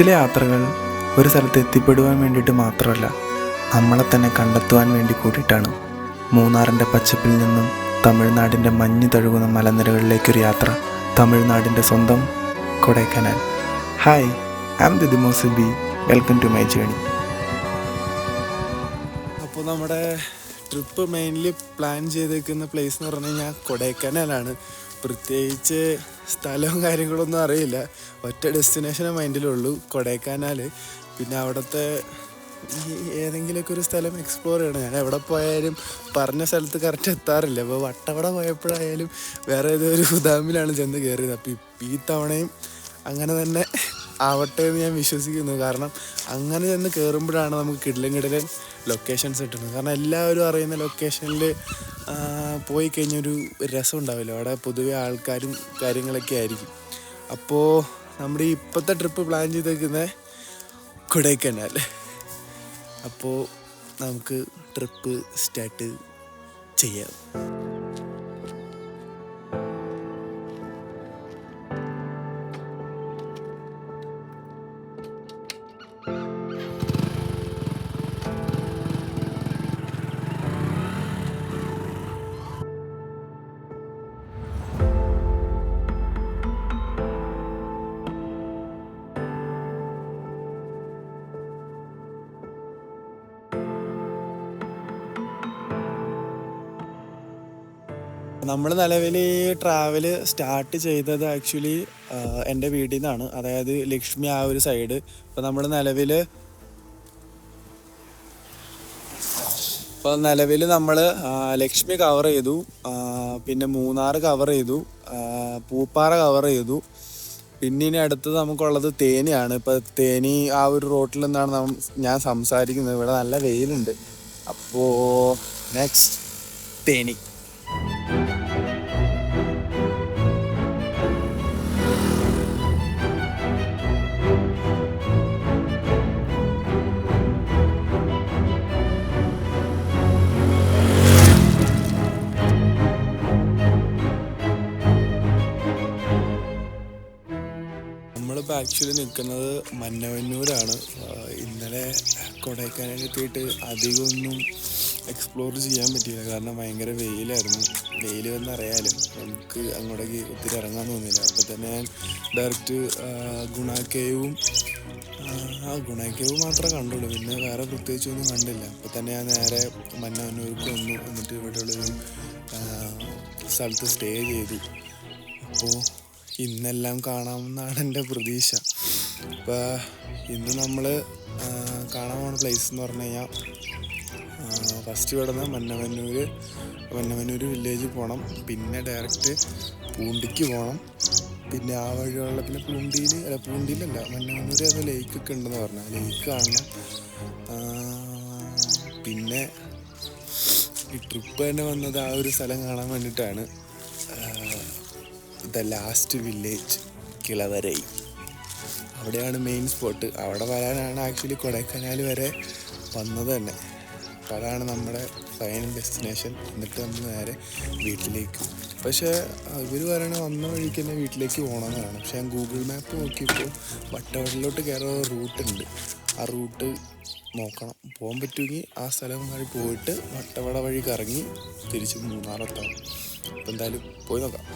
ചില യാത്രകൾ ഒരു സ്ഥലത്ത് എത്തിപ്പെടുവാൻ വേണ്ടിയിട്ട് മാത്രമല്ല, നമ്മളെ തന്നെ കണ്ടെത്തുവാൻ വേണ്ടി കൂടിയിട്ടാണ്. മൂന്നാറിൻ്റെ പച്ചപ്പിൽ നിന്നും തമിഴ്നാടിൻ്റെ മഞ്ഞ് തഴുകുന്ന മലനിരകളിലേക്കൊരു യാത്ര. തമിഴ്നാടിൻ്റെ സ്വന്തം കൊടൈക്കനാൽ. ഹായ്, ഐ ആം ദിദിമോസിബി. Welcome to my journey. അപ്പോൾ നമ്മുടെ ട്രിപ്പ് മെയിൻലി പ്ലാൻ ചെയ്തേക്കുന്ന പ്ലേസ് എന്ന് പറഞ്ഞു കഴിഞ്ഞാൽ കൊടൈക്കനാലാണ്. പ്രത്യേകിച്ച് സ്ഥലവും കാര്യങ്ങളൊന്നും അറിയില്ല, ഒറ്റ ഡെസ്റ്റിനേഷനെ മൈൻഡിലുള്ളൂ, കൊടൈക്കനാൽ. പിന്നെ അവിടുത്തെ ഏതെങ്കിലുമൊക്കെ ഒരു സ്ഥലം എക്സ്പ്ലോർ ചെയ്യണം. ഞാൻ എവിടെ പോയാലും പറഞ്ഞ സ്ഥലത്ത് കറക്റ്റ് എത്താറില്ല. അപ്പോൾ വട്ടവട പോയപ്പോഴായാലും വേറെ ഏതൊരു ഗുദാമിലാണ് ചെന്ന് കയറിയത്. അപ്പോൾ ഈ തവണയും അങ്ങനെ തന്നെ ആവട്ടെ എന്ന് ഞാൻ വിശ്വസിക്കുന്നു. കാരണം അങ്ങനെ ചെന്ന് കയറുമ്പോഴാണ് നമുക്ക് കിടിലൻ ലൊക്കേഷൻസ് കിട്ടുന്നത്. കാരണം എല്ലാവരും അറിയുന്ന ലൊക്കേഷനിൽ പോയി കഴിഞ്ഞൊരു രസം ഉണ്ടാവില്ല. അവിടെ പൊതുവെ ആൾക്കാരും കാര്യങ്ങളൊക്കെ ആയിരിക്കും. അപ്പോൾ നമ്മുടെ ഈ ഇപ്പോഴത്തെ ട്രിപ്പ് പ്ലാൻ ചെയ്തേക്കുന്നത് കൊടൈക്കനാൽ. അപ്പോൾ നമുക്ക് ട്രിപ്പ് സ്റ്റാർട്ട് ചെയ്യാം. നമ്മൾ നിലവിൽ ഈ ട്രാവൽ സ്റ്റാർട്ട് ചെയ്തത് ആക്ച്വലി എൻ്റെ വീട്ടിൽ നിന്നാണ്, അതായത് ലക്ഷ്മി ആ ഒരു സൈഡ്. ഇപ്പോൾ നമ്മൾ നിലവിൽ നമ്മൾ ലക്ഷ്മി കവർ ചെയ്തു, പിന്നെ മൂന്നാർ കവർ ചെയ്തു, പൂപ്പാറ കവർ ചെയ്തു. പിന്നെ ഇനി അടുത്തത് നമുക്കുള്ളത് തേനിയാണ്. ഇപ്പോൾ തേനി ആ ഒരു റോട്ടിൽ നിന്നാണ് ഞാൻ സംസാരിക്കുന്നത്. ഇവിടെ നല്ല വെയിലുണ്ട്. അപ്പോൾ നെക്സ്റ്റ് തേനി. നമ്മളിപ്പോൾ ആക്ച്വലി നിൽക്കുന്നത് മന്നവന്നൂരാണ്. ഇന്നലെ കൊടൈക്കനാൽ എത്തിയിട്ട് അധികമൊന്നും എക്സ്പ്ലോർ ചെയ്യാൻ പറ്റിയില്ല, കാരണം ഭയങ്കര വെയിലായിരുന്നു. വെയിൽ വന്നറിയാലും നമുക്ക് അങ്ങോട്ടേക്ക് ഒത്തിരി ഇറങ്ങാൻ തോന്നിയില്ല. അപ്പോൾ തന്നെ ഞാൻ ഡയറക്റ്റ് ഗുണ കേവും മാത്രമേ കണ്ടുള്ളൂ. പിന്നെ വേറെ പ്രത്യേകിച്ചൊന്നും കണ്ടില്ല. അപ്പോൾ തന്നെ ഞാൻ നേരെ മന്നവന്നൂർക്ക് വന്നു. എന്നിട്ട് ഇവിടെയുള്ളൊരു സ്ഥലത്ത് സ്റ്റേ ചെയ്തു. അപ്പോൾ ഇന്നെല്ലാം കാണാമെന്നാണ് എൻ്റെ പ്രതീക്ഷ. അപ്പോൾ ഇന്ന് നമ്മൾ കാണാൻ പോകുന്ന പ്ലേസ് എന്ന് പറഞ്ഞു കഴിഞ്ഞാൽ, ഫസ്റ്റ് ഇവിടെ നിന്ന് മന്നവന്നൂർ വില്ലേജിൽ പോകണം. പിന്നെ ഡയറക്റ്റ് പൂണ്ടിക്ക് പോകണം. പിന്നെ ആ വഴിയുള്ള പിന്നെ പൂണ്ടിയിലല്ല മന്നവന്നൂർ അത് ലേക്കൊക്കെ ഉണ്ടെന്ന് പറഞ്ഞാൽ ലേക്ക് കാണണം. പിന്നെ ഈ ട്രിപ്പ് തന്നെ വന്നത് ആ ഒരു സ്ഥലം കാണാൻ വേണ്ടിയിട്ടാണ്. ദ ലാസ്റ്റ് വില്ലേജ് കിളവരൈ, അവിടെയാണ് മെയിൻ സ്പോട്ട്. അവിടെ വരാനാണ് ആക്ച്വലി കൊടൈക്കനാൽ വരെ വന്നത് തന്നെ. അപ്പോൾ അതാണ് നമ്മുടെ ഫൈനൽ ഡെസ്റ്റിനേഷൻ. എന്നിട്ട് നമ്മൾ നേരെ വീട്ടിലേക്ക്. പക്ഷേ ഇവർ പറയണ വന്ന വഴിക്ക് തന്നെ വീട്ടിലേക്ക് പോകണമെന്നാണ്. പക്ഷേ ഞാൻ ഗൂഗിൾ മാപ്പ് നോക്കിയപ്പോൾ വട്ടവടയിലോട്ട് കയറുന്ന റൂട്ടുണ്ട്. ആ റൂട്ട് നോക്കണം. പോകാൻ പറ്റുമെങ്കിൽ ആ സ്ഥലം വഴി പോയിട്ട് വട്ടവട വഴി കറങ്ങി തിരിച്ച് മൂന്നാറെത്താം. അപ്പോൾ എന്തായാലും പോയി നോക്കാം.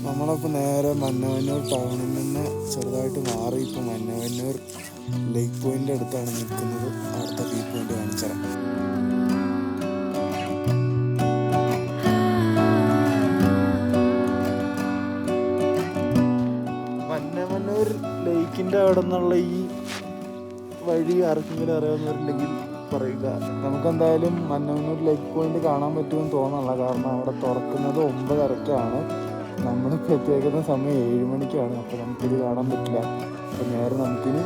നമ്മളപ്പോൾ നേരെ മന്നവന്നൂർ ടൗണിൽ നിന്ന് ചെറുതായിട്ട് മാറി ഇപ്പോൾ മന്നവന്നൂർ ലേക്ക് പോയിൻ്റ് അടുത്താണ് നിൽക്കുന്നത്. അവിടുത്തെ വ്യൂ പോയിൻ്റ് കാണിച്ചത്. മന്നവന്നൂർ ലേക്കിൻ്റെ അവിടെ നിന്നുള്ള ഈ വഴി ആർക്കെങ്കിലും അറിയാവുന്നവരുണ്ടെങ്കിൽ പറയുക. നമുക്കെന്തായാലും മന്നവന്നൂർ ലേക്ക് പോയിന്റ് കാണാൻ പറ്റുമെന്ന് തോന്നണില്ല, കാരണം അവിടെ തുറക്കുന്നത് 9:30-ക്കാണ്. നമ്മളിപ്പോൾ എത്തിയേക്കുന്ന സമയം 7 മണിക്കാണ്. അപ്പോൾ നമുക്കിത് കാണാൻ പറ്റില്ല. അപ്പോൾ നേരെ നമുക്കിനി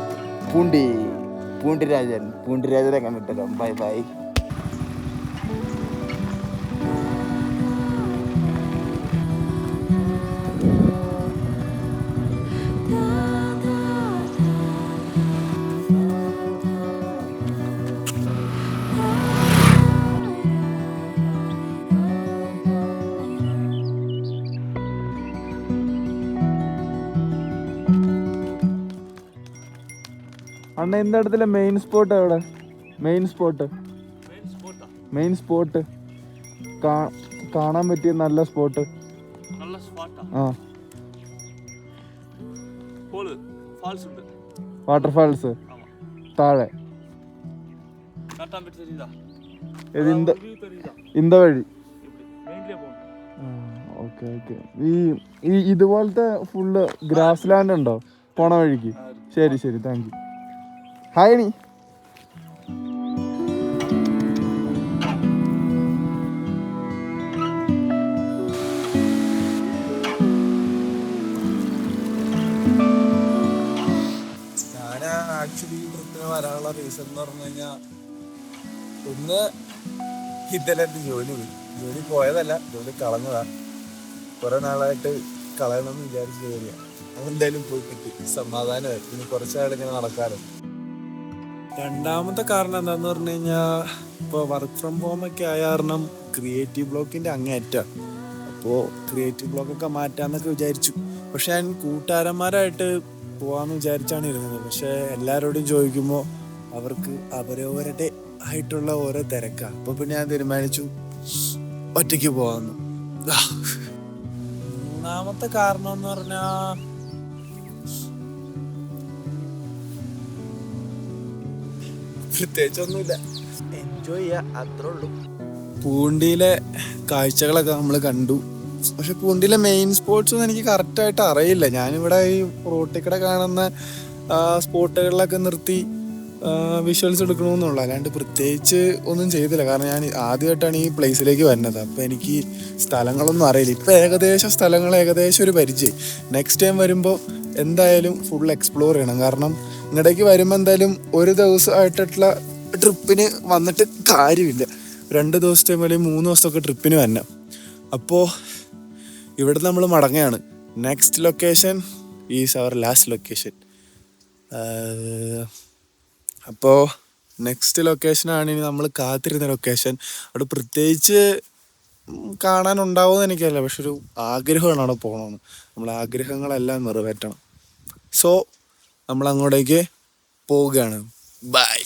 പൂണ്ടിരാജനെ കണ്ടിട്ടല്ലോ. Bye bye. അണ്ണ இந்த இடத்துல മെയിൻ സ്പോട്ട് എവിടെ? മെയിൻ സ്പോട്ട് കാണാൻ പറ്റിയ നല്ല സ്പോട്ട്. ആ, വാട്ടർഫാൾസ് താഴെ ഇന്ത വഴി. Okay okay. ഈ ഇതുപോലത്തെ ഫുള്ള് ഗ്രാസ് ലാൻഡ് ഉണ്ടോ പോണ വഴിക്ക്? ശരി ശരി, താങ്ക് യു. ഹായ് നീ. ആക്ച്വലി ഈ ട്രിപ്പിന് വരാനുള്ള റീസൺ എന്ന് പറഞ്ഞു കഴിഞ്ഞാൽ, ഒന്ന് ഇന്നലെ എൻ്റെ ജോലി പോയതല്ല, ജോലി കളഞ്ഞതാ. കുറെ നാളായിട്ട് കളയണമെന്ന് വിചാരിച്ച ജോലിയാണ്. അതെന്തായാലും പോയി കിട്ടി, സമാധാനമായി. ഇനി കുറച്ച് നാളിങ്ങനെ നടക്കാറ്. രണ്ടാമത്തെ കാരണം എന്താന്ന് പറഞ്ഞു കഴിഞ്ഞാൽ, ഇപ്പോൾ വർക്ക് ഫ്രം ഹോം ഒക്കെ ആയ കാരണം ക്രിയേറ്റീവ് ബ്ലോക്കിൻ്റെ അങ്ങേയറ്റാണ്. അപ്പോൾ ക്രിയേറ്റീവ് ബ്ലോക്കൊക്കെ മാറ്റാമെന്നൊക്കെ വിചാരിച്ചു. പക്ഷെ ഞാൻ കൂട്ടുകാരന്മാരായിട്ട് പോവാന്ന് വിചാരിച്ചാണ് ഇരുന്നത്. പക്ഷെ എല്ലാവരോടും ചോദിക്കുമ്പോൾ അവർക്ക് അവരവരുടെ ആയിട്ടുള്ള ഓരോ തിരക്കാണ്. അപ്പോൾ പിന്നെ ഞാൻ തീരുമാനിച്ചു ഒറ്റയ്ക്ക് പോവാന്ന്. മൂന്നാമത്തെ കാരണം എന്ന് പറഞ്ഞാൽ, പ്രത്യേകിച്ചൊന്നുമില്ല, എൻജോയ് ചെയ്യാ, അത്രേ ഉള്ളൂ. പൂണ്ടിയിലെ കാഴ്ചകളൊക്കെ നമ്മൾ കണ്ടു. പക്ഷെ പൂണ്ടിയിലെ മെയിൻ സ്പോട്ട്സ് ഒന്നും എനിക്ക് കറക്റ്റായിട്ട് അറിയില്ല. ഞാനിവിടെ ഈ റോട്ടിൽ കൂടെ കാണുന്ന സ്പോട്ടുകളിലൊക്കെ നിർത്തി വിഷ്വൽസ് എടുക്കണമെന്നുള്ളൂ, അല്ലാണ്ട് പ്രത്യേകിച്ച് ഒന്നും ചെയ്തില്ല. കാരണം ഞാൻ ആദ്യമായിട്ടാണ് ഈ പ്ലേസിലേക്ക് വരുന്നത്. അപ്പോൾ എനിക്ക് സ്ഥലങ്ങളൊന്നും അറിയില്ല. ഇപ്പോൾ ഏകദേശം സ്ഥലങ്ങൾ ഒരു പരിചയം. നെക്സ്റ്റ് ടൈം വരുമ്പോൾ എന്തായാലും ഫുൾ എക്സ്പ്ലോർ ചെയ്യണം. കാരണം ഇങ്ങടേക്ക് വരുമ്പോൾ എന്തായാലും ഒരു ദിവസമായിട്ടുള്ള ട്രിപ്പിന് വന്നിട്ട് കാര്യമില്ല. 2 ദിവസത്തെ അല്ലെങ്കിൽ 3 ദിവസമൊക്കെ ട്രിപ്പിന് വരണം. അപ്പോൾ ഇവിടെ നമ്മൾ മടങ്ങുകയാണ്. Next location is our last location. അപ്പോൾ നെക്സ്റ്റ് ലൊക്കേഷനാണ് ഇനി നമ്മൾ കാത്തിരുന്ന ലൊക്കേഷൻ. അവിടെ പ്രത്യേകിച്ച് കാണാനുണ്ടാവുമെന്ന് എനിക്കറിയില്ല, പക്ഷെ ഒരു ആഗ്രഹമാണ് അവിടെ പോകണമെന്ന്. നമ്മൾ ആഗ്രഹങ്ങളെല്ലാം നിറവേറ്റണം. സോ നമ്മൾ അങ്ങോട്ടേക്ക് പോവുകയാണ്. ബൈ.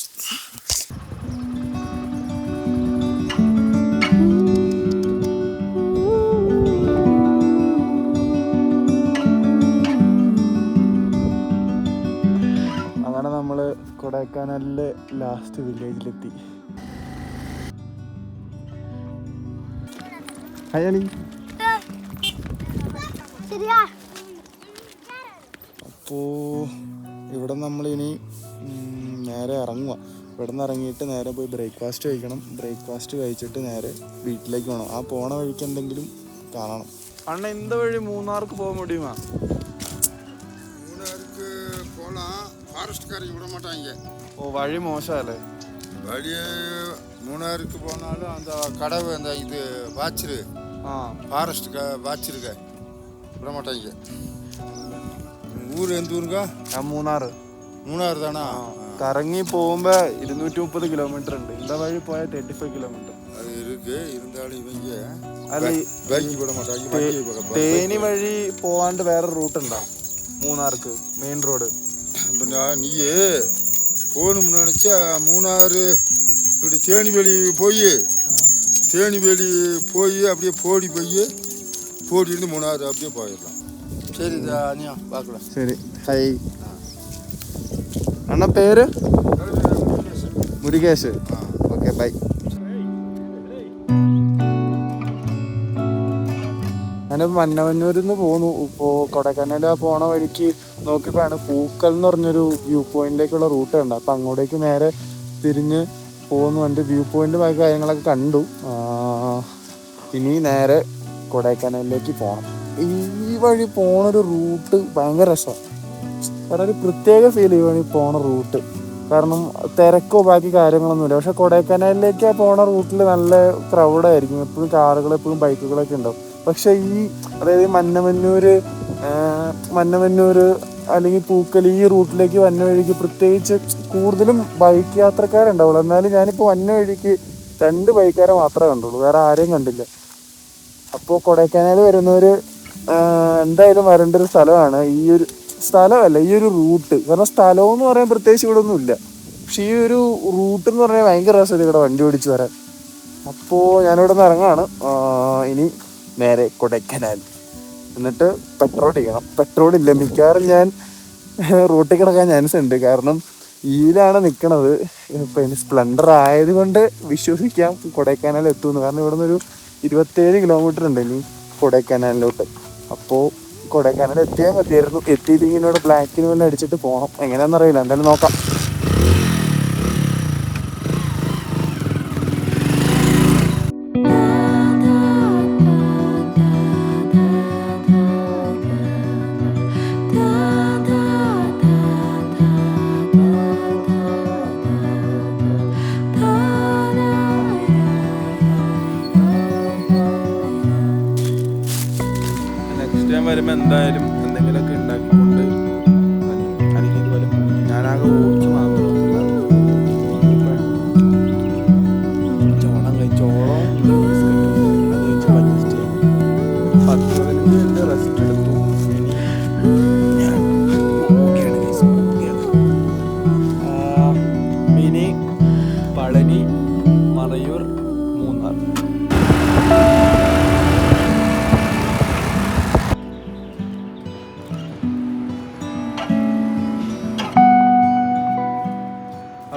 അങ്ങനെ നമ്മൾ കൊടൈക്കനാലിലെ ലാസ്റ്റ് വില്ലേജിലെത്തി. അയാളി അപ്പോൾ ഇവിടെ നമ്മളിനി നേരെ ഇറങ്ങുക. ഇവിടെ നിന്ന് ഇറങ്ങിയിട്ട് നേരെ പോയി ബ്രേക്ക്ഫാസ്റ്റ് കഴിക്കണം. ബ്രേക്ക്ഫാസ്റ്റ് കഴിച്ചിട്ട് നേരെ വീട്ടിലേക്ക് പോകണം. ആ പോണ വഴിക്ക് എന്തെങ്കിലും കാണണം. അണ്ണ എന്ത് വഴി മൂന്നാർക്ക് പോകാൻ മുടിയുമാ? மூணாருக்கு போகலாம், ஃபாரஸ்ட்காரங்க விட மாட்டாங்க. ഓ, വഴി മോശമല്ലേ? வழி மூணாருக்கு போனாலும் அந்த கடவு அந்த இது வாட்சரு ஃபாரஸ்ட் வாட்சருக்க விட மாட்டாங்க. ஊர் எந்த ஊருங்க? മൂന്നാറ്. மூணாறு தானா? കറങ്ങി പോകുമ്പോ 230 കിലോമീറ്റർ ഉണ്ട്. இந்த വഴി പോയാൽ 35 കിലോമീറ്റർ அது இருக்கு. இருந்தாலும் இவங்க അല്ല, பைக்கு விட மாட்டாங்க. തേനി വഴി പോവാണ്ട് വേറെ റൂട്ട് ഉണ്ടാവും മൂന്നാർക്ക്, മെയിൻ റോഡ്. இப்போ நீயே போகணும்னு நினச்சா மூணாறு இப்படி தேனிவேலி போய் அப்படியே போடி இருந்து மூணாறு அப்படியே போயிடலாம். சரி அனியா பார்க்கலாம். ശരി. ഹൈ അണ്ണ, പേര്? മുരുകേഷ്. Okay, bye. ഞാനിപ്പോൾ മന്നവന്നൂരിൽ നിന്ന് പോന്നു. ഇപ്പോൾ കൊടൈക്കനാൽ പോണ വഴിക്ക് നോക്കിയപ്പോഴാണ് പൂക്കൽ എന്ന് പറഞ്ഞൊരു വ്യൂ പോയിന്റിലേക്കുള്ള റൂട്ട് ഉണ്ട്. അപ്പം അങ്ങോട്ടേക്ക് നേരെ തിരിഞ്ഞ് പോകുന്നു. എൻ്റെ വ്യൂ പോയിന്റ് ബാക്കി കാര്യങ്ങളൊക്കെ കണ്ടു. ഇനി നേരെ കൊടൈക്കനാലിലേക്ക് പോകണം. ഈ വഴി പോണൊരു റൂട്ട് ഭയങ്കര രസമാണ്. കാരണം ഒരു പ്രത്യേക ഫീൽ ഈ വഴി പോണ റൂട്ട്. കാരണം തിരക്കോ ബാക്കി കാര്യങ്ങളൊന്നുമില്ല. പക്ഷെ കൊടൈക്കനാലിലേക്ക് പോണ റൂട്ടിൽ നല്ല ക്രൗഡായിരിക്കും. എപ്പോഴും കാറുകൾ, എപ്പോഴും ബൈക്കുകളൊക്കെ ഉണ്ടാവും. പക്ഷെ അതായത് മന്നമന്നൂർ അല്ലെങ്കിൽ പൂക്കൽ ഈ റൂട്ടിലേക്ക് വന്ന വഴിക്ക് പ്രത്യേകിച്ച് കൂടുതലും ബൈക്ക് യാത്രക്കാരുണ്ടാവുള്ളൂ. എന്നാലും ഞാനിപ്പോൾ വന്ന വഴിക്ക് 2 ബൈക്കുകാരെ മാത്രമേ കണ്ടുള്ളൂ, വേറെ ആരെയും കണ്ടില്ല. അപ്പോൾ കൊടൈക്കനാൽ വരുന്നവർ എന്തായാലും വരേണ്ട ഒരു സ്ഥലമാണ്. ഈ ഒരു റൂട്ട്. കാരണം സ്ഥലം എന്ന് പറയാൻ പ്രത്യേകിച്ച് ഇവിടെ ഒന്നും ഇല്ല. പക്ഷെ ഈ ഒരു റൂട്ട് എന്ന് പറഞ്ഞാൽ ഭയങ്കര രസമാണ് ഇവിടെ വണ്ടി ഓടിച്ച് വരാൻ. അപ്പോൾ ഞാനിവിടെ നിന്ന് ഇറങ്ങാണ്. ഇനി നേരെ കൊടൈക്കനാൽ, എന്നിട്ട് പെട്രോൾ അടിക്കണം. പെട്രോൾ ഇല്ല, മിക്കവാറും ഞാൻ റൂട്ടിൽ കിടക്കാൻ ചാൻസ് ഉണ്ട്. കാരണം ഇതിലാണ് നിൽക്കണത്. ഇപ്പം ഇനി സ്പ്ലെൻഡർ ആയതുകൊണ്ട് വിശ്വസിക്കാം കൊടൈക്കനാൽ എത്തുമെന്ന്. കാരണം ഇവിടെ നിന്നൊരു 27 കിലോമീറ്റർ ഉണ്ട് ഇനി കൊടൈക്കനാലിലോട്ട്. അപ്പോൾ കൊടൈക്കനാൽ എത്തിയാൽ മതിയായിരുന്നു. എത്തിയില്ലെങ്കിൽ ഇവിടെ ബ്ലാക്കിന് വല്ല അടിച്ചിട്ട് പോകണം. എങ്ങനെയാണെന്നറിയില്ല, എന്തായാലും നോക്കാം. നെക്സ്റ്റ് ടൈം വരുമ്പോൾ എന്തായാലും എന്തെങ്കിലുമൊക്കെ ഉണ്ടാക്കിക്കൊണ്ട് അല്ലെങ്കിൽ ഇതുപോലെ ഞാനാകെ ഓടിച്ച് മാത്രം ചോളം അത് വെച്ച് അഡ്ജസ്റ്റ് ചെയ്യാം. 10-15 മിനിറ്റ് റെസ്റ്റ് എടുത്തു. ഇനി പളനി, മറയൂർ, മൂന്നാർ.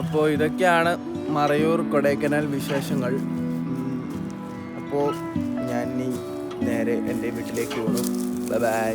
അപ്പോൾ ഇതൊക്കെയാണ് മറയൂർ കൊടൈക്കനാൽ വിശേഷങ്ങൾ. അപ്പോൾ ഞാൻ നേരെ എൻ്റെ വീട്ടിലേക്ക് പോകുന്നു. Bye bye.